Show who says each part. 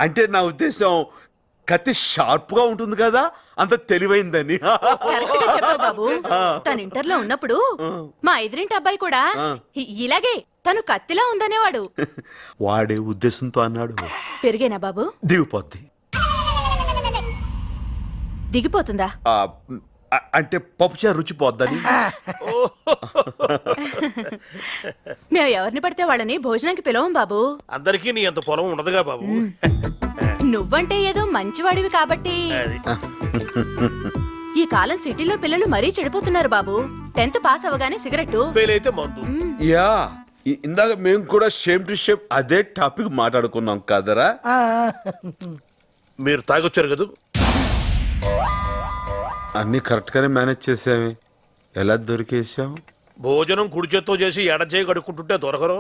Speaker 1: అంటే నా ఉద్దేశం కత్తి షార్ప్ గా ఉంటుంది కదా, అంత తెలివైందని.
Speaker 2: కరెక్ట్ గా చెప్పావు బాబు. తన ఇంటర్లో ఉన్నప్పుడు మా ఎదురింటి అబ్బాయి కూడా ఇలాగే తను కత్తిలా ఉందనేవాడు.
Speaker 1: వాడే ఉద్దేశంతో అన్నాడు.
Speaker 2: పెరిగేనా బాబు?
Speaker 1: దిగిపోద్ది.
Speaker 2: దిగిపోతుందా?
Speaker 1: అంటే పప్పుచారు రుచి పోద్దని.
Speaker 2: మేము ఎవరిని పడితే వాళ్ళని భోజనానికి పిలవం బాబు.
Speaker 3: అందరికీ నీ అంత పొలం ఉండదుగా బాబు.
Speaker 2: నువ్వంటే ఏదో మంచివాడివి కాబట్టి. ఈ కాలం సిటీలో పిల్లలు మరీ చెడిపోతున్నారు బాబు. 10th పాస్ అవగానే సిగరెట్,
Speaker 3: ఫెయిల్ అయితే మందు.
Speaker 1: యా, ఇందాక మేము కూడా షేమ్ టు షేమ్ అదే టాపిక్ మాట్లాడుకున్నాం కదరా.
Speaker 3: మీరు తాగొచ్చారు కదా.
Speaker 1: అన్ని కరెక్ట్ గానే మేనేజ్ చేసామే, ఎలా దొరికేసాం?
Speaker 3: భోజనం కుడి చేత్తో చేసి ఎడ చేయి కడుక్కుంటుంటే దొరకరు.